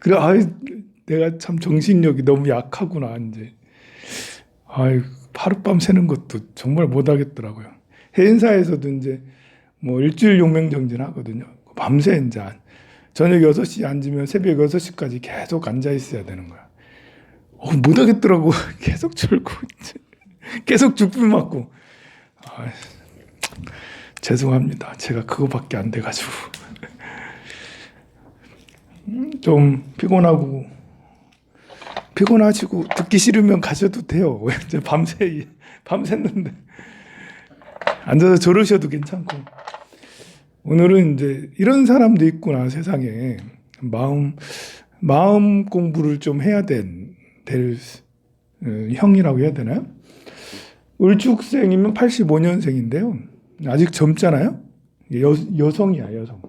그래, 아이, 내가 참 정신력이 너무 약하구나, 이제. 아이, 하룻밤 새는 것도 정말 못하겠더라고요. 해인사에서도 이제 뭐 일주일 용맹정진 하거든요. 밤새 이제 저녁 6시 앉으면 새벽 6시까지 계속 앉아 있어야 되는 거야. 못하겠더라고. 계속 졸고, 계속 죽불 맞고. 아, 죄송합니다. 제가 그거밖에 안 돼가지고. 좀 피곤하시고 듣기 싫으면 가셔도 돼요. 이제 밤샜는데 앉아서 졸으셔도 괜찮고. 오늘은 이제 이런 사람도 있구나, 세상에. 마음 공부를 좀 해야 될 형이라고 해야 되나요? 을죽생이면 85년생인데요. 아직 젊잖아요. 여성이야, 여성.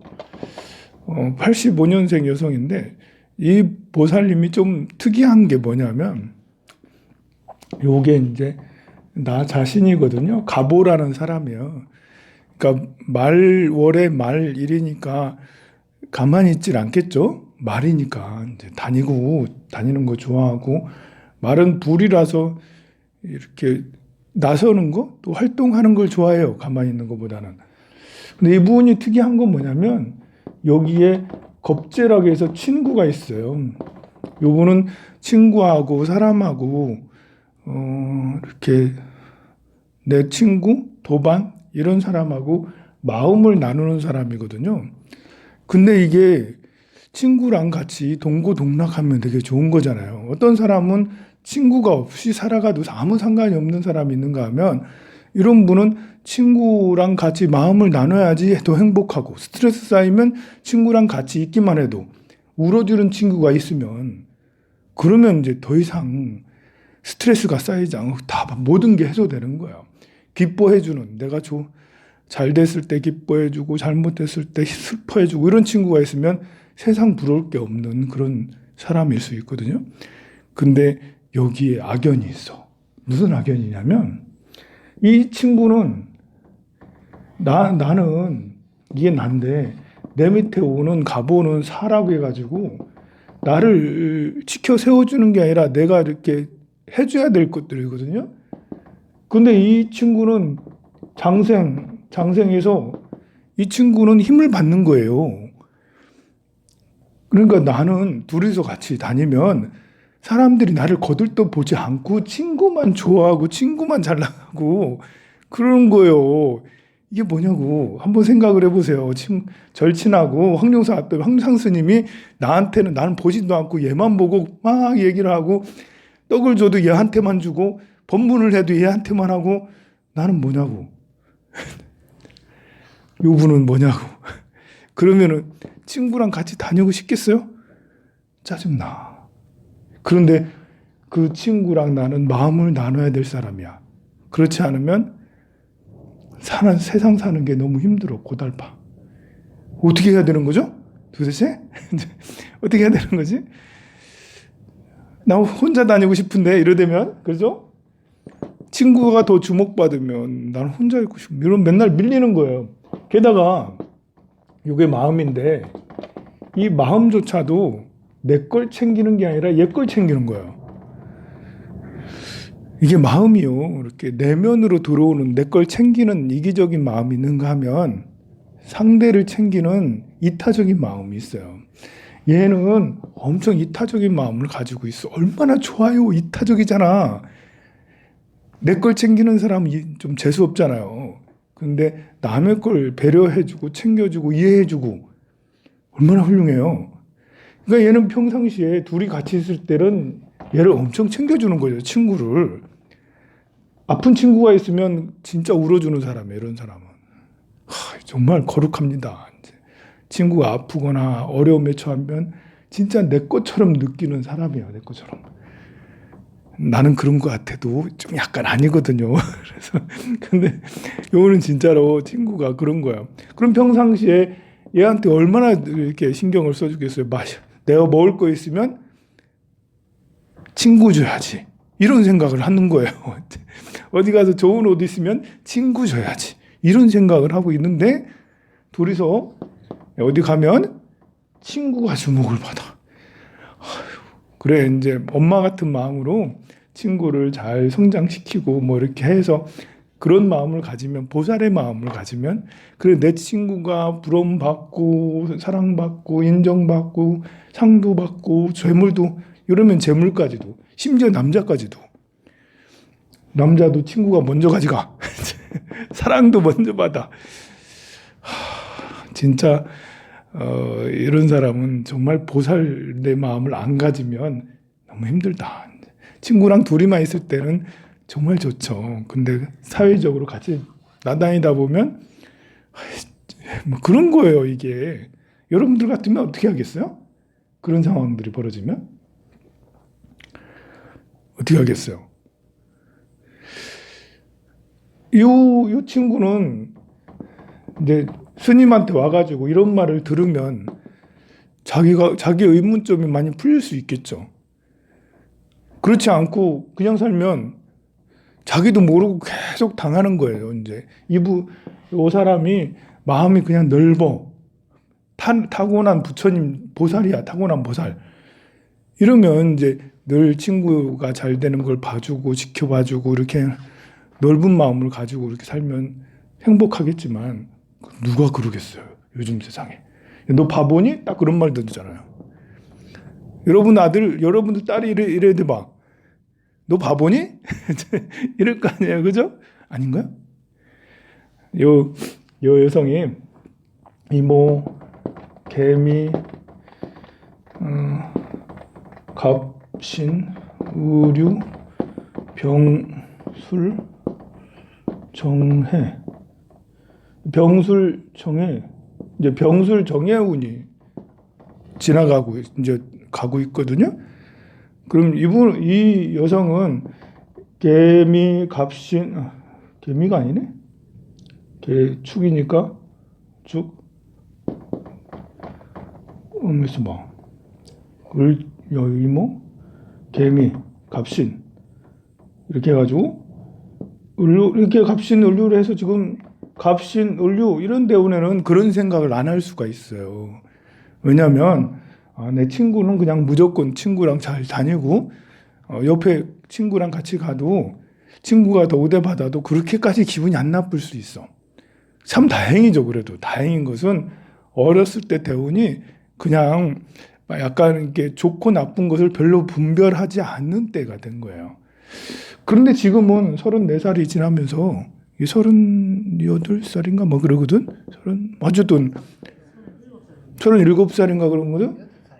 85년생 여성인데 이 보살님이 좀 특이한 게 뭐냐면 요게 이제 나 자신이거든요. 가보라는 사람이에요. 그러니까 말월의 말일이니까 가만히 있질 않겠죠. 말이니까 이제 다니는 거 좋아하고, 말은 불이라서 이렇게 나서는 거, 또 활동하는 걸 좋아해요. 가만히 있는 것보다는. 근데 이분이 특이한 건 뭐냐면 여기에 겁재락에서 친구가 있어요. 요분은 친구하고 사람하고 이렇게 내 친구, 도반 이런 사람하고 마음을 나누는 사람이거든요. 근데 이게 친구랑 같이 동고동락하면 되게 좋은 거잖아요. 어떤 사람은 친구가 없이 살아가도 아무 상관이 없는 사람이 있는가 하면, 이런 분은 친구랑 같이 마음을 나눠야지 더 행복하고, 스트레스 쌓이면 친구랑 같이 있기만 해도 울어주는 친구가 있으면, 그러면 이제 더 이상 스트레스가 쌓이지 않고 다 모든 게 해소되는 거야. 기뻐해주는, 내가 잘 됐을 때 기뻐해주고 잘못됐을 때 슬퍼해주고 이런 친구가 있으면 세상 부러울 게 없는 그런 사람일 수 있거든요. 근데 여기에 악연이 있어. 무슨 악연이냐면, 이 친구는 나는 이게 난데 내 밑에 오는 가보는 사라고 해가지고 나를 지켜 세워주는 게 아니라 내가 이렇게 해줘야 될 것들이거든요. 근데 이 친구는 장생에서 이 친구는 힘을 받는 거예요. 그러니까 나는 둘이서 같이 다니면 사람들이 나를 거들떠 보지 않고 친구만 좋아하고 친구만 잘 나가고 그러는 거예요. 이게 뭐냐고 한번 생각을 해보세요. 절친하고 황룡사 스님이 나한테는, 나는 보지도 않고 얘만 보고 막 얘기를 하고, 떡을 줘도 얘한테만 주고 법문을 해도 얘한테만 하고, 나는 뭐냐고. 요분은 뭐냐고. 그러면은 친구랑 같이 다니고 싶겠어요? 짜증나. 그런데 그 친구랑 나는 마음을 나눠야 될 사람이야. 그렇지 않으면 세상 사는 게 너무 힘들어, 고달파. 어떻게 해야 되는 거죠? 도대체? 어떻게 해야 되는 거지? 나 혼자 다니고 싶은데, 이러되면, 그죠? 친구가 더 주목받으면 나는 혼자 있고 싶어. 이런 맨날 밀리는 거예요. 게다가 이게 마음인데, 이 마음조차도 내 걸 챙기는 게 아니라 얘 걸 챙기는 거예요. 이게 마음이요. 이렇게 내면으로 들어오는 내 걸 챙기는 이기적인 마음이 있는가 하면 상대를 챙기는 이타적인 마음이 있어요. 얘는 엄청 이타적인 마음을 가지고 있어. 얼마나 좋아요. 이타적이잖아. 내 걸 챙기는 사람은 좀 재수 없잖아요. 근데 남의 걸 배려해주고 챙겨주고 이해해주고 얼마나 훌륭해요. 그러니까 얘는 평상시에 둘이 같이 있을 때는 얘를 엄청 챙겨주는 거죠. 친구를. 아픈 친구가 있으면 진짜 울어주는 사람이에요. 이런 사람은. 정말 거룩합니다. 친구가 아프거나 어려움에 처하면 진짜 내 것처럼 느끼는 사람이에요. 내 것처럼. 나는 그런 것 같아도 좀 약간 아니거든요. 그래서 근데 요거는 진짜로 친구가 그런 거야. 그럼 평상시에 얘한테 얼마나 이렇게 신경을 써주겠어요. 내가 먹을 거 있으면 친구 줘야지. 이런 생각을 하는 거예요. 어디 가서 좋은 옷 있으면 친구 줘야지. 이런 생각을 하고 있는데, 둘이서 어디 가면 친구가 주목을 받아. 그래 이제 엄마 같은 마음으로 친구를 잘 성장시키고 뭐 이렇게 해서 그런 마음을 가지면 보살의 마음을 가지면 그래 내 친구가 부러움받고 사랑받고 인정받고 상도 받고 재물도 이러면 재물까지도 심지어 남자도 친구가 먼저 가져가 사랑도 먼저 받아. 진짜 이런 사람은 정말 보살의 마음을 안 가지면 너무 힘들다. 친구랑 둘이만 있을 때는 정말 좋죠. 근데 사회적으로 같이 나다니다 보면 뭐 그런 거예요, 이게. 여러분들 같으면 어떻게 하겠어요? 그런 상황들이 벌어지면 어떻게 하겠어요? 이 친구는 이제 스님한테 와가지고 이런 말을 들으면 자기 의문점이 많이 풀릴 수 있겠죠. 그렇지 않고 그냥 살면 자기도 모르고 계속 당하는 거예요. 이제 이 사람이 마음이 그냥 넓어. 타고난 부처님 보살이야. 타고난 보살. 이러면 이제 늘 친구가 잘 되는 걸 봐주고 지켜봐주고 이렇게 넓은 마음을 가지고 이렇게 살면 행복하겠지만 누가 그러겠어요. 요즘 세상에. 너 바보니? 딱 그런 말 듣잖아요. 여러분들 딸이 이래 봐. 너 바보니? 이럴 거 아니에요. 그죠? 아닌가요? 요 여성이 이모, 개미, 갑신, 의류, 병술, 정해. 병술청에 이제 병술 정해운이 지나가고 이제 가고 있거든요. 그럼 이 여성은 개미 갑신 개미가 아니네. 축이니까 축 하면서 봐. 이모 개미 갑신 이렇게 해가지고 이렇게 갑신 을류를 해서 지금 갑신 을류 이런 대운에는 그런 생각을 안 할 수가 있어요. 왜냐하면 내 친구는 그냥 무조건 친구랑 잘 다니고 옆에 친구랑 같이 가도 친구가 더 우대받아도 그렇게까지 기분이 안 나쁠 수 있어. 참 다행이죠. 그래도 다행인 것은 어렸을 때 대운이 그냥 약간 이렇게 좋고 나쁜 것을 별로 분별하지 않는 때가 된 거예요. 그런데 지금은 34살이 지나면서 38살인가 뭐 그러거든. 어쨌든 37살인가 그런 거든.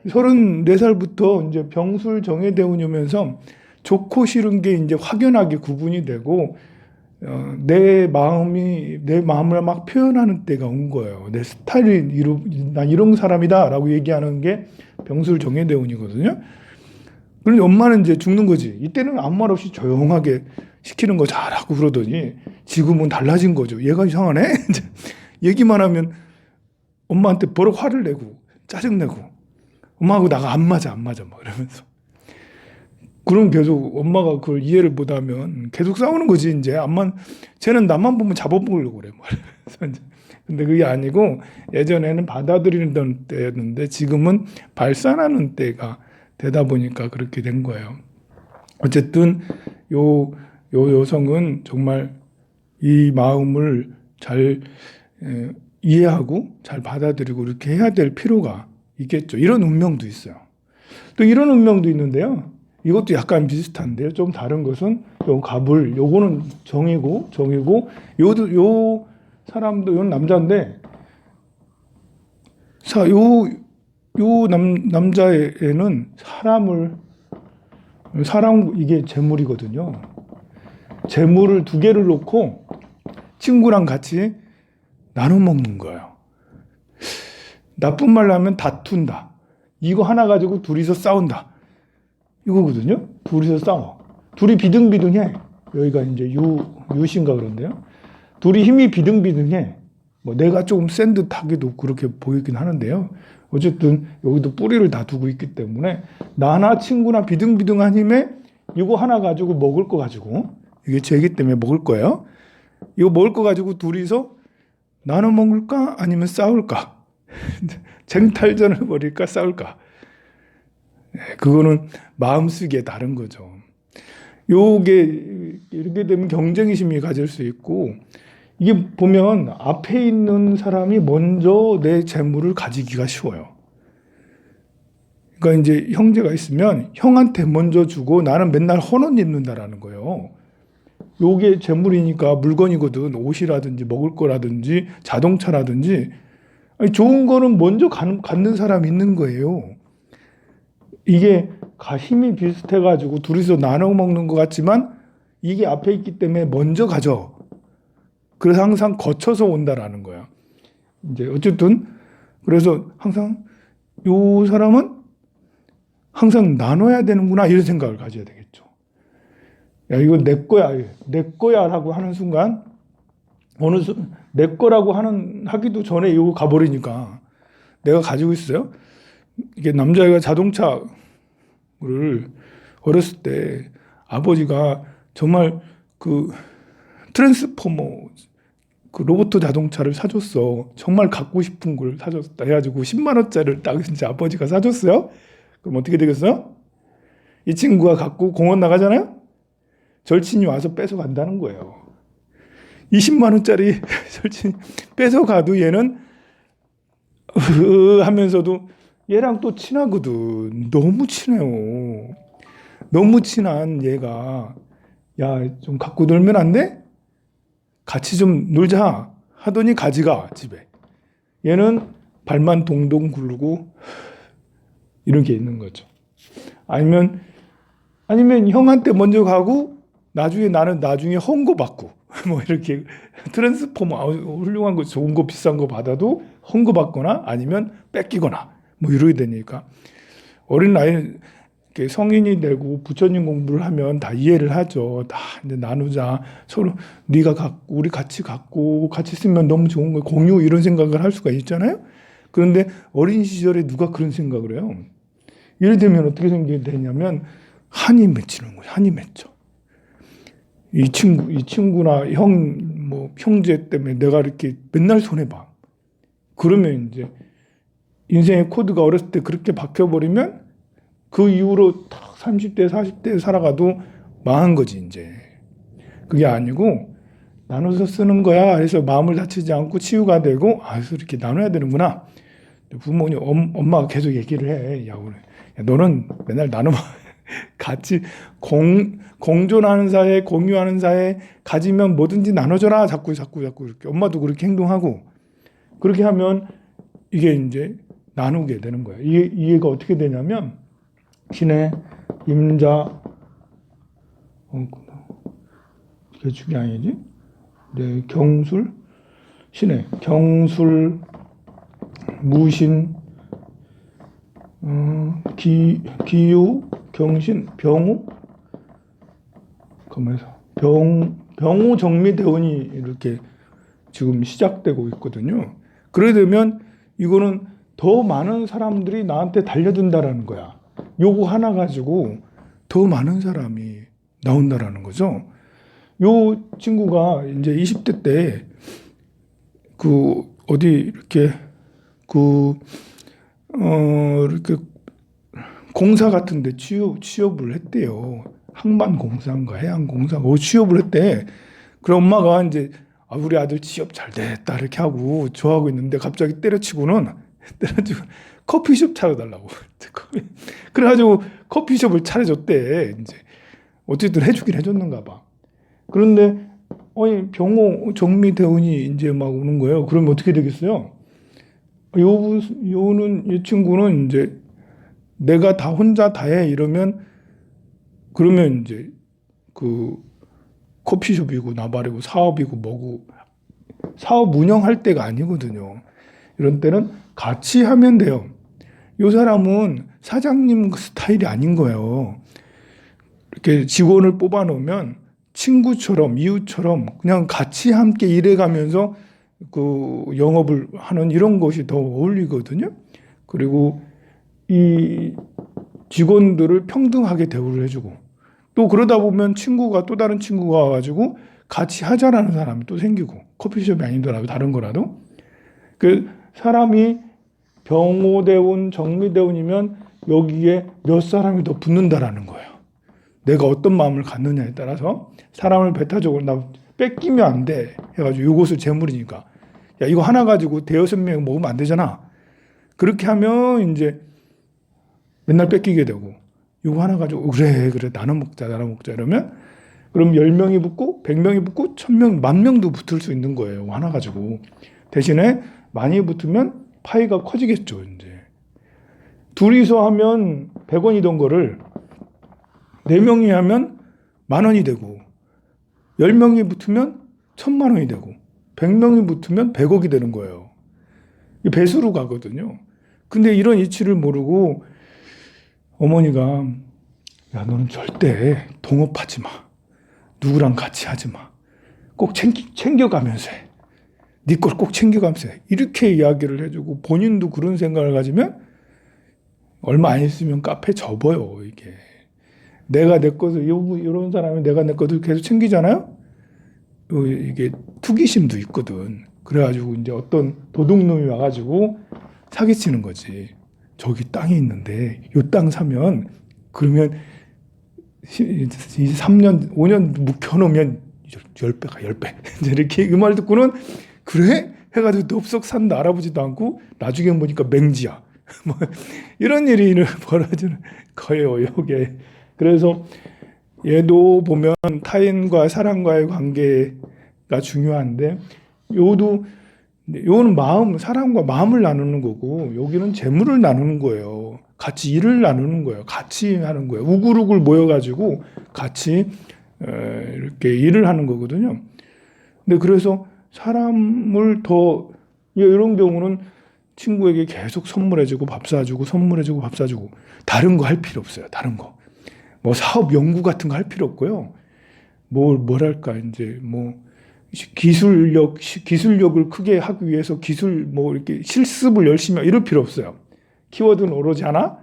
34살부터 이제 병술 정해대운이면서 좋고 싫은 게 이제 확연하게 구분이 되고 내 마음을 막 표현하는 때가 온 거예요. 내 스타일이 난 이런 사람이다라고 얘기하는 게 병술 정해대운이거든요. 그런데 엄마는 이제 죽는 거지. 이때는 아무 말 없이 조용하게 시키는 거 잘하고 그러더니 지금은 달라진 거죠. 얘가 이상하네. 얘기만 하면 엄마한테 버럭 화를 내고 짜증내고 엄마하고 나가 안 맞아 막 이러면서. 그럼 계속 엄마가 그걸 이해를 못하면 계속 싸우는 거지. 이제 쟤는 나만 보면 잡아먹으려고 그래. 근데 그게 아니고 예전에는 받아들이는 때였는데 지금은 발산하는 때가 되다 보니까 그렇게 된 거예요. 어쨌든 요 여성은 정말 이 마음을 잘 이해하고 잘 받아들이고 이렇게 해야 될 필요가 있겠죠. 이런 운명도 있어요. 또 이런 운명도 있는데요. 이것도 약간 비슷한데요. 좀 다른 것은 요 갑을 요거는 정이고 요 사람도 요 남자인데 남자애는 사람 이게 재물이거든요. 재물을 2개를 놓고 친구랑 같이 나눠 먹는 거예요. 나쁜 말로 하면 다툰다. 이거 하나 가지고 둘이서 싸운다. 이거거든요. 둘이서 싸워. 둘이 비등비등해. 여기가 이제 유신가 그런데요. 둘이 힘이 비등비등해. 뭐 내가 조금 센 듯하게도 그렇게 보이긴 하는데요. 어쨌든 여기도 뿌리를 다 두고 있기 때문에 나나 친구나 비등비등한 힘에 이거 하나 가지고 먹을 거 가지고 이게 죄기 때문에 먹을 거예요. 이거 먹을 거 가지고 둘이서 나눠 먹을까 아니면 싸울까? 쟁탈전을 벌일까 싸울까? 그거는 마음쓰기에 다른 거죠. 요게 이렇게 되면 경쟁심이 가질 수 있고, 이게 보면 앞에 있는 사람이 먼저 내 재물을 가지기가 쉬워요. 그러니까 이제 형제가 있으면 형한테 먼저 주고 나는 맨날 헌옷 입는다라는 거예요. 요게 재물이니까 물건이거든. 옷이라든지 먹을 거라든지 자동차라든지. 아니, 좋은 거는 먼저 갖는 사람이 있는 거예요. 이게 힘이 비슷해가지고 둘이서 나눠 먹는 것 같지만 이게 앞에 있기 때문에 먼저 가져. 그래서 항상 거쳐서 온다라는 거야. 이제 어쨌든 그래서 항상 요 사람은 항상 나눠야 되는구나 이런 생각을 가져야 되겠죠. 야, 이거 내 거야, 내 거야라고 하는 순간 내 거라고 하기도 전에 이거 가버리니까 내가 가지고 있어요. 이게 남자애가 자동차를 어렸을 때 아버지가 정말 그 트랜스포머 그 로봇 자동차를 사줬어. 정말 갖고 싶은 걸 사줬다 해가지고 10만 원짜리를 딱 진짜 아버지가 사줬어요. 그럼 어떻게 되겠어요? 이 친구가 갖고 공원 나가잖아요. 절친이 와서 뺏어간다는 거예요. 20만 원짜리 절친이 뺏어가도 얘는 하면서도 얘랑 또 친하거든. 너무 친해요. 너무 친한 얘가 야, 좀 갖고 놀면 안 돼? 같이 좀 놀자 하더니 가지가 집에. 얘는 발만 동동 굴르고 이렇게 있는 거죠. 아니면 형한테 먼저 가고 나는 나중에 헌거 받고 뭐 이렇게 트랜스포머 훌륭한 거 좋은 거 비싼 거 받아도 헌거 받거나 아니면 뺏기거나 뭐 이러게 되니까 어린 나이 성인이 되고 부처님 공부를 하면 다 이해를 하죠. 다 이제 나누자. 서로 네가 갖고 우리 같이 갖고 같이 쓰면 너무 좋은 거 공유 이런 생각을 할 수가 있잖아요. 그런데 어린 시절에 누가 그런 생각을 해요? 예를 들면 어떻게 되냐면 한이 맺히는 거예요. 한이 맺혀. 이 친구나 형제 때문에 내가 이렇게 맨날 손해봐. 그러면 이제 인생의 코드가 어렸을 때 그렇게 박혀버리면 그 이후로 딱 30대, 40대 살아가도 망한 거지, 이제. 그게 아니고, 나눠서 쓰는 거야. 해서 마음을 다치지 않고 치유가 되고, 그래서 이렇게 나눠야 되는구나. 부모님, 엄마가 계속 얘기를 해. 야, 너는 맨날 같이 공존하는 사회, 공유하는 사회, 가지면 뭐든지 나눠줘라. 자꾸 이렇게. 엄마도 그렇게 행동하고. 그렇게 하면 이게 이제 나누게 되는 거야. 이해가 어떻게 되냐면, 신의 임자 개축이 아니지? 네, 경술 신의 경술 무신 기유 경신 병우 그러면서 병우 정미대원이 이렇게 지금 시작되고 있거든요. 그러게 되면 이거는 더 많은 사람들이 나한테 달려든다라는 거야. 요거 하나 가지고 더 많은 사람이 나온다라는 거죠. 요 친구가 이제 20대 때 어디 이렇게 이렇게 공사 같은데 취업을 했대요. 항만공사인가 해양공사인가 취업을 했대. 그럼 엄마가 이제 우리 아들 취업 잘 됐다 이렇게 하고 좋아하고 있는데 갑자기 때려치고 커피숍 차려달라고. 그래가지고 커피숍을 차려줬대. 이제 어쨌든 해주긴 해줬는가 봐. 그런데 병호 정미대원이 이제 막 오는 거예요. 그러면 어떻게 되겠어요? 이 친구는 이제 내가 다 혼자 다 해 그러면 이제 커피숍이고 나발이고 사업이고 뭐고 사업 운영할 때가 아니거든요. 이런 때는 같이 하면 돼요. 이 사람은 사장님 스타일이 아닌 거예요. 이렇게 직원을 뽑아 놓으면 친구처럼 이웃처럼 그냥 같이 함께 일해가면서 영업을 하는 이런 것이 더 어울리거든요. 그리고 이 직원들을 평등하게 대우를 해주고 또 그러다 보면 또 다른 친구가 와가지고 같이 하자라는 사람이 또 생기고 커피숍이 아니더라도 다른 거라도 그 사람이 병호대운 정미대운이면 여기에 몇 사람이 더 붙는다라는 거예요. 내가 어떤 마음을 갖느냐에 따라서 사람을 배타적으로 나 뺏기면 안 돼 해가지고 이것을 재물이니까 야 이거 하나 가지고 대여섯 명 먹으면 안 되잖아. 그렇게 하면 이제 맨날 뺏기게 되고 이거 하나 가지고 그래 나눠 먹자 이러면 그럼 10명이 붙고 100명이 붙고 1000명 10,000명도 붙을 수 있는 거예요. 하나 가지고. 대신에 많이 붙으면 파이가 커지겠죠. 이제 둘이서 하면 100원이던 거를 4명이 하면 10,000원이 되고 10명이 붙으면 1,000,000원이 되고 100명이 붙으면 100억이 되는 거예요. 배수로 가거든요. 근데 이런 이치를 모르고 어머니가 야 너는 절대 동업하지 마. 누구랑 같이 하지 마. 꼭 챙겨가면서 해. 네 걸 꼭 챙겨가면서 해. 이렇게 이야기를 해주고 본인도 그런 생각을 가지면 얼마 안 있으면 카페 접어요. 이게 내가 내 것을 이런 사람이 내가 내 것을 계속 챙기잖아요. 이게 투기심도 있거든. 그래가지고 이제 어떤 도둑놈이 와가지고 사기치는 거지. 저기 땅이 있는데 요 땅 사면 그러면 3년 5년 묵혀놓으면 10배가 10배 이렇게 그 말 듣고는 그래? 해가지고 덥석 산다 알아보지도 않고 나중에 보니까 맹지야. 뭐 이런 일이 벌어지는 거예요. 이게 그래서 얘도 보면 타인과 사람과의 관계가 중요한데 요는 사람과 마음을 나누는 거고 여기는 재물을 나누는 거예요. 같이 일을 나누는 거예요. 같이 하는 거예요. 우글우글 모여가지고 같이 이렇게 일을 하는 거거든요. 근데 그래서 사람을 더 이런 경우는 친구에게 계속 선물해주고 밥 사주고 선물해주고 밥 사주고 다른 거 할 필요 없어요. 다른 거. 뭐 사업 연구 같은 거 할 필요 없고요. 뭐랄까 이제 기술력을 크게 하기 위해서 이렇게 실습을 열심히 이럴 필요 없어요. 키워드는 오로지 하나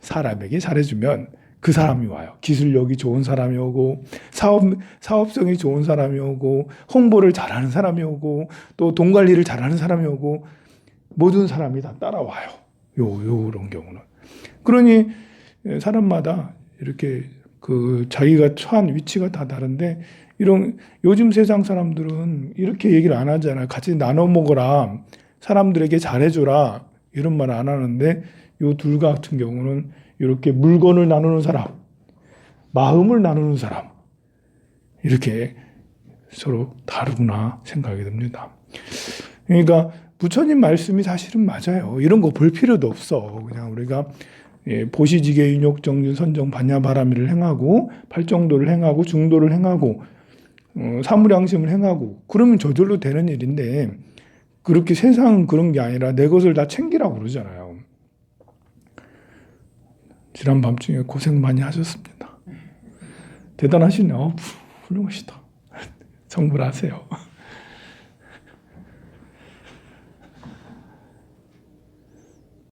사람에게 잘해주면 그 사람이 와요. 기술력이 좋은 사람이 오고 사업성이 좋은 사람이 오고 홍보를 잘하는 사람이 오고 또 돈 관리를 잘하는 사람이 오고 모든 사람이 다 따라와요. 요런 경우는. 그러니 사람마다 이렇게 자기가 처한 위치가 다 다른데 요즘 세상 사람들은 이렇게 얘기를 안 하잖아요. 같이 나눠 먹어라. 사람들에게 잘해줘라. 이런 말 안 하는데 요 둘 같은 경우는 이렇게 물건을 나누는 사람, 마음을 나누는 사람 이렇게 서로 다르구나 생각이 듭니다. 그러니까 부처님 말씀이 사실은 맞아요. 이런 거 볼 필요도 없어. 그냥 우리가 보시지계 인욕 정진 선정 반야바라미를 행하고 팔정도를 행하고 중도를 행하고 사무량심을 행하고 그러면 저절로 되는 일인데 그렇게 세상은 그런 게 아니라 내 것을 다 챙기라고 그러잖아요. 지난 밤중에 고생 많이 하셨습니다. 대단하시네요. 훌륭하시다. 성불하세요.